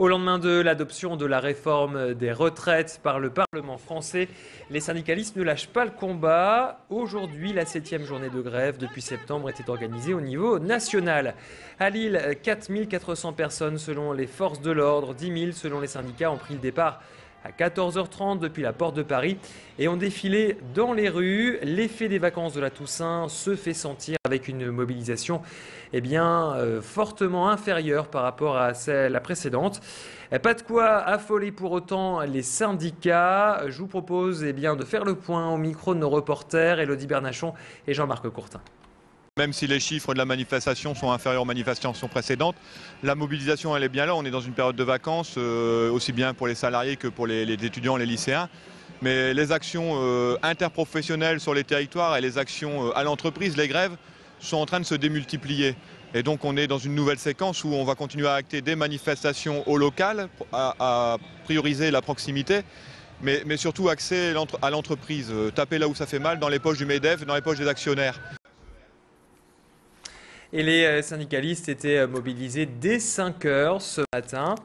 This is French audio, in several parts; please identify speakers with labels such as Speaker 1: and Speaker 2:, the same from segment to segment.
Speaker 1: Au lendemain de l'adoption de la réforme des retraites par le Parlement français, les syndicalistes ne lâchent pas le combat. Aujourd'hui, la 7e journée de grève depuis septembre était organisée au niveau national. À Lille, 4400 personnes selon les forces de l'ordre, 10 000 selon les syndicats ont pris le départ à 14h30 depuis la porte de Paris et ont défilé dans les rues. L'effet des vacances de la Toussaint se fait sentir avec une mobilisation fortement inférieure par rapport à la précédente. Pas de quoi affoler pour autant les syndicats. Je vous propose de faire le point au micro de nos reporters Élodie Bernachon et Jean-Marc Courtin.
Speaker 2: Même si les chiffres de la manifestation sont inférieurs aux manifestations précédentes, la mobilisation elle est bien là. On est dans une période de vacances, aussi bien pour les salariés que pour les étudiants, les lycéens. Mais les actions interprofessionnelles sur les territoires et les actions à l'entreprise, les grèves, sont en train de se démultiplier. Et donc on est dans une nouvelle séquence où on va continuer à acter des manifestations au local, à prioriser la proximité, mais surtout axer à l'entreprise, taper là où ça fait mal, dans les poches du MEDEF, dans les poches des actionnaires.
Speaker 1: Et les syndicalistes étaient mobilisés dès 5 h ce matin.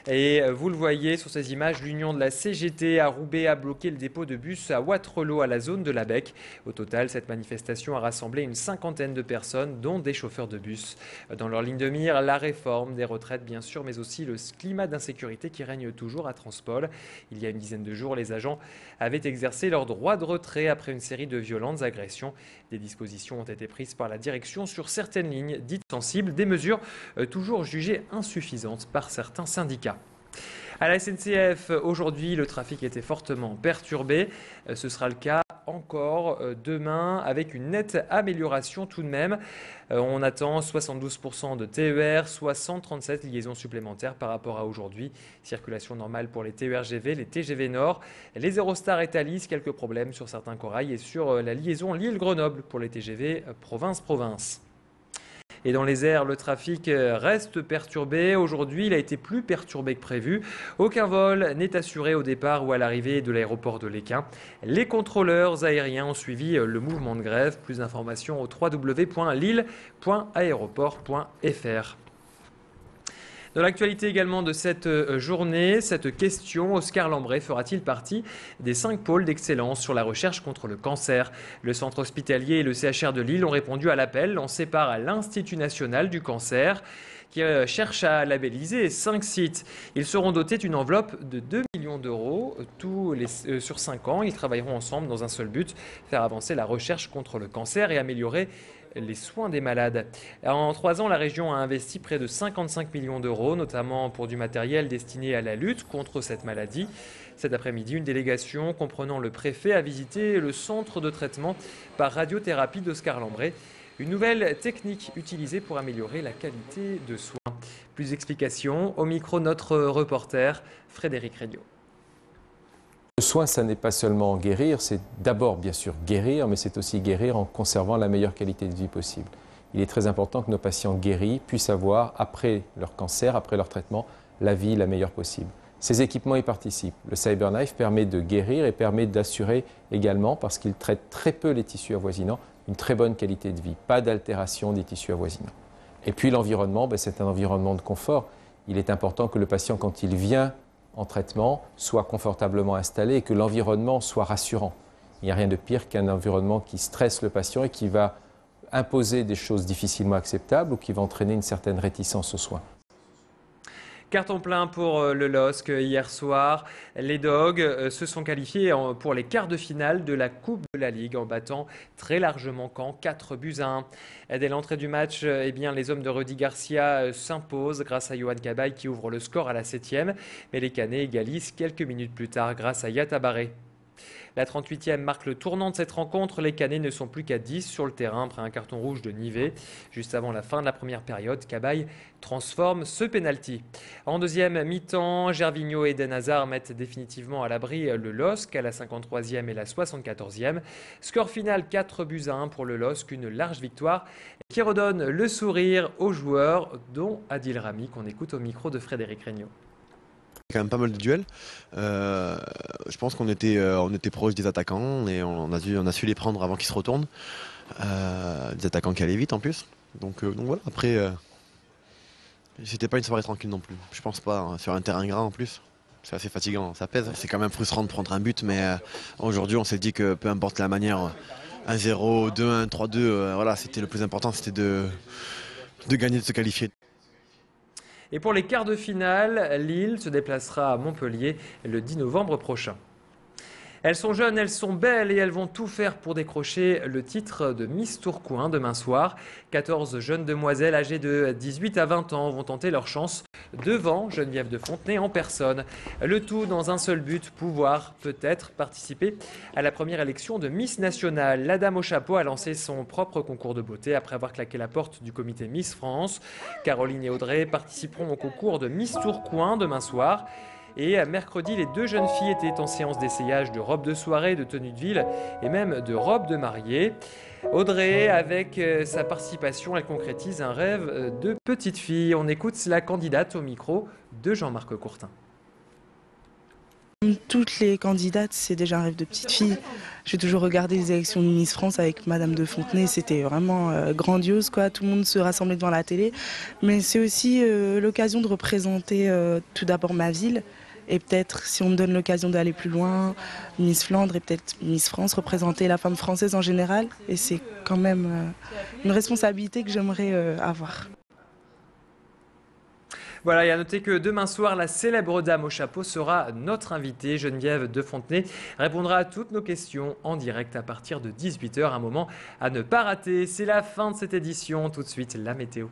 Speaker 1: Et vous le voyez sur ces images, l'union de la CGT à Roubaix a bloqué le dépôt de bus à Wattrelos à la zone de la Bec. Au total, cette manifestation a rassemblé une cinquantaine de personnes, dont des chauffeurs de bus. Dans leur ligne de mire, la réforme des retraites bien sûr, mais aussi le climat d'insécurité qui règne toujours à Transpol. Il y a une dizaine de jours, les agents avaient exercé leur droit de retrait après une série de violentes agressions. Des dispositions ont été prises par la direction sur certaines lignes dites sensibles, des mesures toujours jugées insuffisantes par certains syndicats. À la SNCF, aujourd'hui, le trafic était fortement perturbé. Ce sera le cas encore demain avec une nette amélioration tout de même. On attend 72% de TER, soit 137 liaisons supplémentaires par rapport à aujourd'hui. Circulation normale pour les TER-GV, les TGV Nord, les Eurostar et Thalys, quelques problèmes sur certains corails et sur la liaison Lille-Grenoble pour les TGV province-province. Et dans les airs, le trafic reste perturbé. Aujourd'hui, il a été plus perturbé que prévu. Aucun vol n'est assuré au départ ou à l'arrivée de l'aéroport de Léquin. Les contrôleurs aériens ont suivi le mouvement de grève. Plus d'informations au www.lille.aéroport.fr. Dans l'actualité également de cette journée, cette question, Oscar Lambret fera-t-il partie des 5 pôles d'excellence sur la recherche contre le cancer? Le centre hospitalier et le CHR de Lille ont répondu à l'appel lancé par l'Institut national du cancer qui cherche à labelliser 5 sites. Ils seront dotés d'une enveloppe de 2 millions d'euros sur 5 ans. Ils travailleront ensemble dans un seul but, faire avancer la recherche contre le cancer et améliorer les soins des malades. En 3 ans, la région a investi près de 55 millions d'euros, notamment pour du matériel destiné à la lutte contre cette maladie. Cet après-midi, une délégation comprenant le préfet a visité le centre de traitement par radiothérapie d'Oscar Lambret, une nouvelle technique utilisée pour améliorer la qualité de soins. Plus d'explications au micro de notre reporter Frédéric Regnault.
Speaker 3: Le soin, ça n'est pas seulement guérir, c'est d'abord bien sûr guérir, mais c'est aussi guérir en conservant la meilleure qualité de vie possible. Il est très important que nos patients guéris puissent avoir, après leur cancer, après leur traitement, la vie la meilleure possible. Ces équipements y participent. Le CyberKnife permet de guérir et permet d'assurer également, parce qu'il traite très peu les tissus avoisinants, une très bonne qualité de vie, pas d'altération des tissus avoisinants. Et puis l'environnement, c'est un environnement de confort. Il est important que le patient, quand il vient en traitement, soit confortablement installé et que l'environnement soit rassurant. Il n'y a rien de pire qu'un environnement qui stresse le patient et qui va imposer des choses difficilement acceptables ou qui va entraîner une certaine réticence aux soins.
Speaker 1: Carton plein pour le LOSC hier soir. Les Dogs se sont qualifiés pour les quarts de finale de la Coupe de la Ligue en battant très largement Caen 4-1. Dès l'entrée du match, les hommes de Rudy Garcia s'imposent grâce à Yohan Cabaye qui ouvre le score à la 7e. Mais les Canets égalisent quelques minutes plus tard grâce à Yatabaré. La 38e marque le tournant de cette rencontre. Les Canets ne sont plus qu'à 10 sur le terrain après un carton rouge de Nivet. Juste avant la fin de la première période, Cabaye transforme ce pénalty. En deuxième mi-temps, Gervinho et Eden Hazard mettent définitivement à l'abri le LOSC à la 53e et la 74e. Score final 4-1 pour le LOSC, une large victoire qui redonne le sourire aux joueurs, dont Adil Rami, qu'on écoute au micro de Frédéric Regnault.
Speaker 4: Quand même pas mal de duels. Je pense qu'on était proche des attaquants et on a su les prendre avant qu'ils se retournent. Des attaquants qui allaient vite en plus. Donc voilà, C'était pas une soirée tranquille non plus. Je pense pas, hein, sur un terrain grand en plus. C'est assez fatigant, ça pèse. C'est quand même frustrant de prendre un but, mais aujourd'hui on s'est dit que peu importe la manière, 1-0, 2-1, 3-2, voilà, c'était le plus important, c'était de gagner, de se qualifier.
Speaker 1: Et pour les quarts de finale, Lille se déplacera à Montpellier le 10 novembre prochain. Elles sont jeunes, elles sont belles et elles vont tout faire pour décrocher le titre de Miss Tourcoing demain soir. 14 jeunes demoiselles âgées de 18 à 20 ans vont tenter leur chance devant Geneviève de Fontenay en personne. Le tout dans un seul but, pouvoir peut-être participer à la première élection de Miss Nationale. La dame au chapeau a lancé son propre concours de beauté après avoir claqué la porte du comité Miss France. Caroline et Audrey participeront au concours de Miss Tourcoing demain soir. Et mercredi, les deux jeunes filles étaient en séance d'essayage de robes de soirée, de tenues de ville et même de robes de mariée. Audrey, avec sa participation, elle concrétise un rêve de petite fille. On écoute la candidate au micro de Jean-Marc Courtin.
Speaker 5: Comme toutes les candidates, c'est déjà un rêve de petite fille. J'ai toujours regardé les élections de Miss France avec Madame de Fontenay, c'était vraiment grandiose, quoi. Tout le monde se rassemblait devant la télé. Mais c'est aussi l'occasion de représenter tout d'abord ma ville. Et peut-être, si on me donne l'occasion d'aller plus loin, Miss Flandre et peut-être Miss France, représenter la femme française en général. Et c'est quand même une responsabilité que j'aimerais avoir.
Speaker 1: Voilà, et à noter que demain soir, la célèbre dame au chapeau sera notre invitée. Geneviève de Fontenay répondra à toutes nos questions en direct à partir de 18 h, un moment à ne pas rater. C'est la fin de cette édition. Tout de suite, la météo.